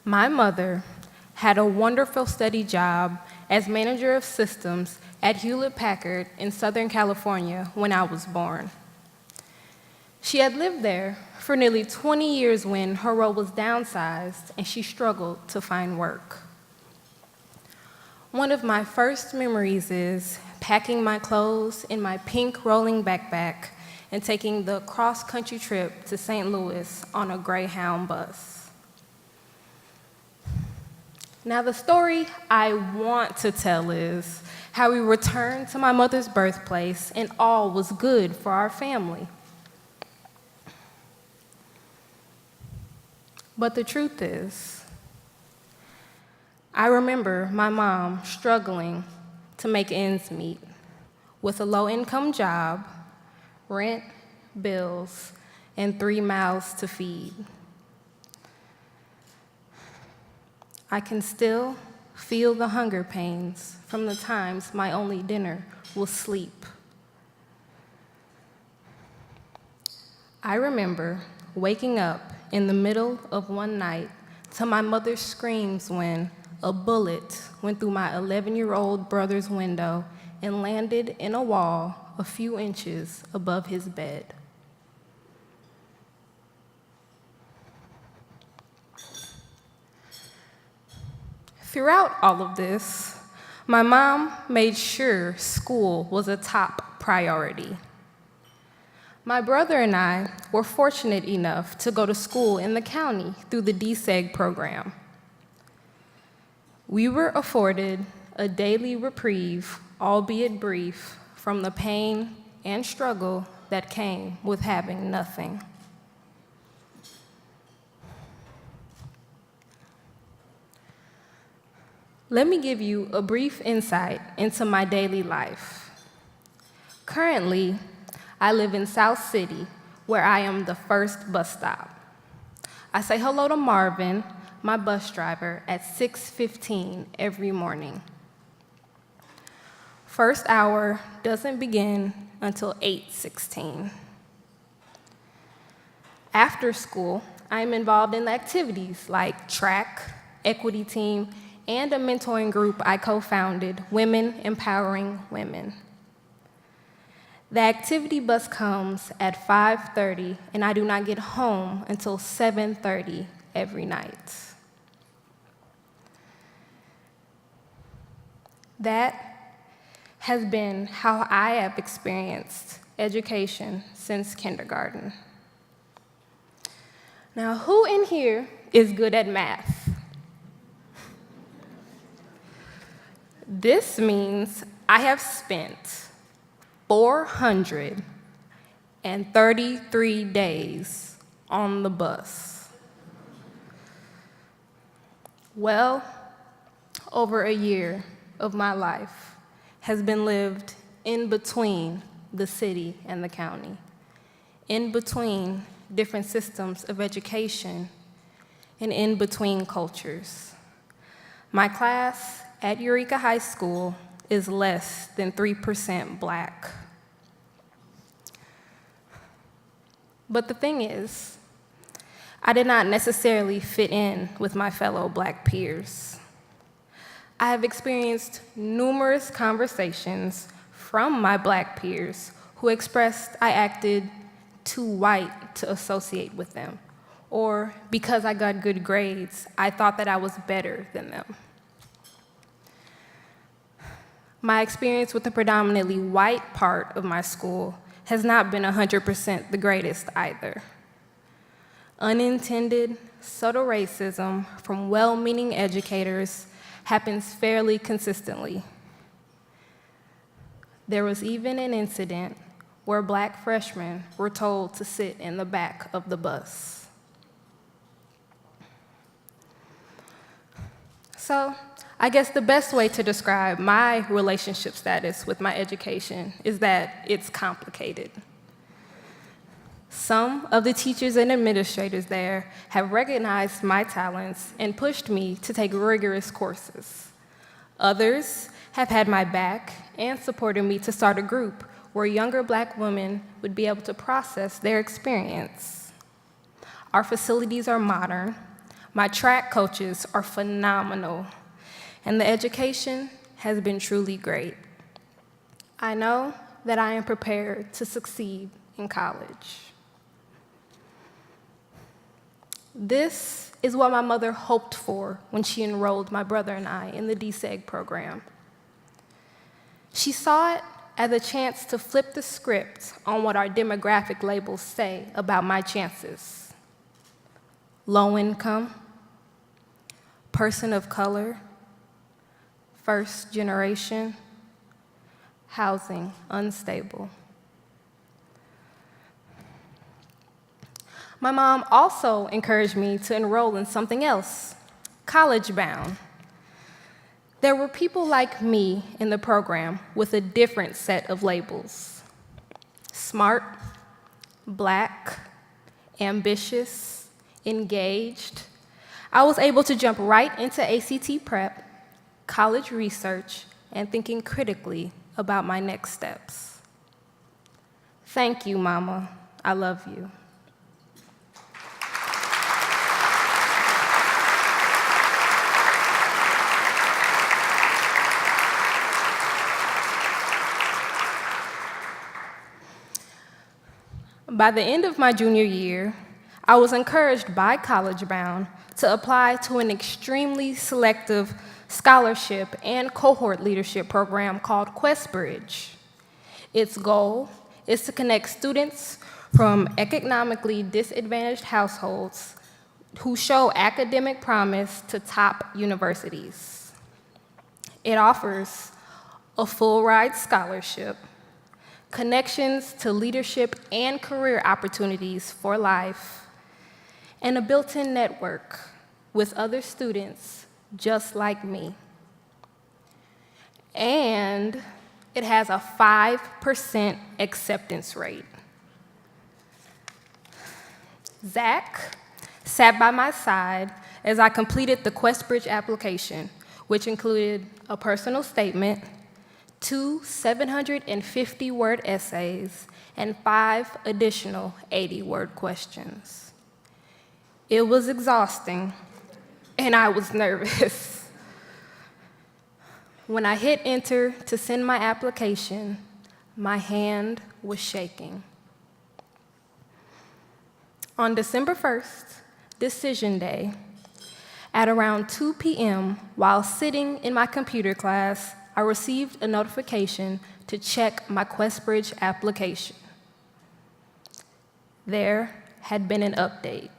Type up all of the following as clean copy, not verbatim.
My mother had a wonderful steady job as manager of systems at Hewlett-Packard in Southern California when I was born. She had lived there for nearly 20 years when her role was downsized and she struggled to find work. One of my first memories is packing my clothes in my pink rolling backpack and taking the cross-country trip to St. Louis on a Greyhound bus. Now, the story I want to tell is how we returned to my mother's birthplace and all was good for our family. But the truth is, I remember my mom struggling to make ends meet with a low-income job, rent, bills, and 3 mouths to feed. I can still feel the hunger pains from the times my only dinner was sleep. I remember waking up in the middle of one night to my mother's screams when a bullet went through my 11-year-old brother's window and landed in a wall a few inches above his bed. Throughout all of this, my mom made sure school was a top priority. My brother and I were fortunate enough to go to school in the county through the DSEG program. We were afforded a daily reprieve, albeit brief, from the pain and struggle that came with having nothing. Let me give you a brief insight into my daily life. Currently, I live in South City, where I am the first bus stop. I say hello to Marvin, my bus driver, at 6:15 every morning. First hour doesn't begin until 8:16. After school, I am involved in activities like track, equity team, and a mentoring group I co-founded, Women Empowering Women. The activity bus comes at 5:30, and I do not get home until 7:30 every night. That has been how I have experienced education since kindergarten. Now, who in here is good at math? This means I have spent 433 days on the bus. Well, over a year of my life has been lived in between the city and the county, in between different systems of education, and in between cultures. My class at Eureka High School is less than 3% Black. But the thing is, I did not necessarily fit in with my fellow Black peers. I have experienced numerous conversations from my Black peers who expressed I acted too white to associate with them, or because I got good grades, I thought that I was better than them. My experience with the predominantly white part of my school has not been 100% the greatest either. Unintended, subtle racism from well-meaning educators happens fairly consistently. There was even an incident where Black freshmen were told to sit in the back of the bus. So, I guess the best way to describe my relationship status with my education is that it's complicated. Some of the teachers and administrators there have recognized my talents and pushed me to take rigorous courses. Others have had my back and supported me to start a group where younger Black women would be able to process their experience. Our facilities are modern. My track coaches are phenomenal, and the education has been truly great. I know that I am prepared to succeed in college. This is what my mother hoped for when she enrolled my brother and I in the DSEG program. She saw it as a chance to flip the script on what our demographic labels say about my chances. Low income, person of color, first generation, housing unstable. My mom also encouraged me to enroll in something else, college bound. There were people like me in the program with a different set of labels. Smart, Black, ambitious, engaged. I was able to jump right into ACT prep, college research, and thinking critically about my next steps. Thank you, Mama. I love you. By the end of my junior year, I was encouraged by College Bound to apply to an extremely selective scholarship and cohort leadership program called QuestBridge. Its goal is to connect students from economically disadvantaged households who show academic promise to top universities. It offers a full-ride scholarship, connections to leadership and career opportunities for life, and a built-in network with other students just like me. And it has a 5% acceptance rate. Zach sat by my side as I completed the QuestBridge application, which included a personal statement, 2 750-word essays, and 5 additional 80-word questions. It was exhausting, and I was nervous. When I hit enter to send my application, my hand was shaking. On December 1st, decision day, at around 2 p.m., while sitting in my computer class, I received a notification to check my QuestBridge application. There had been an update.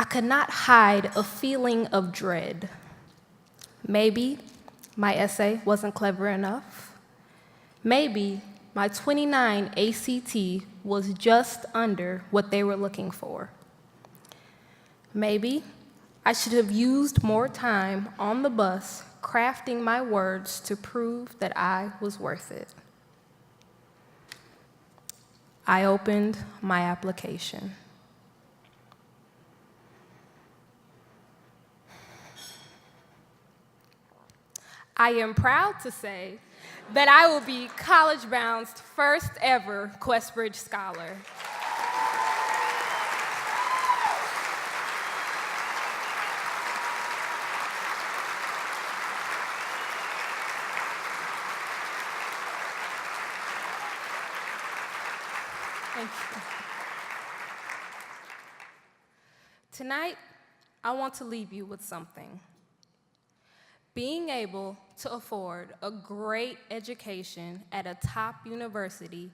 I could not hide a feeling of dread. Maybe my essay wasn't clever enough. Maybe my 29 ACT was just under what they were looking for. Maybe I should have used more time on the bus crafting my words to prove that I was worth it. I opened my application. I am proud to say that I will be College Bound's first ever QuestBridge Scholar. Thank you. Tonight, I want to leave you with something. Being able to afford a great education at a top university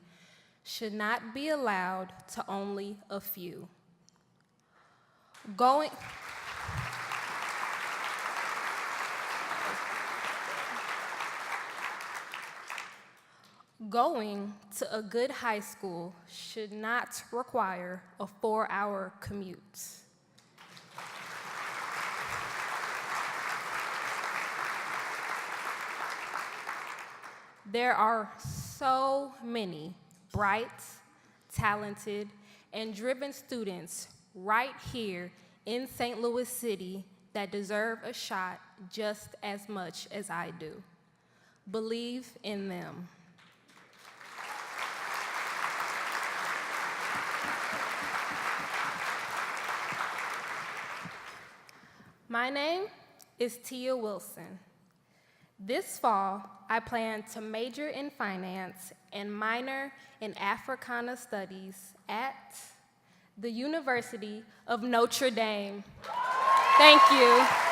should not be allowed to only a few. Going to a good high school should not require a 4-hour commute. There are so many bright, talented, and driven students right here in St. Louis City that deserve a shot just as much as I do. Believe in them. My name is Tia Wilson. This fall, I plan to major in finance and minor in Africana Studies at the University of Notre Dame. Thank you.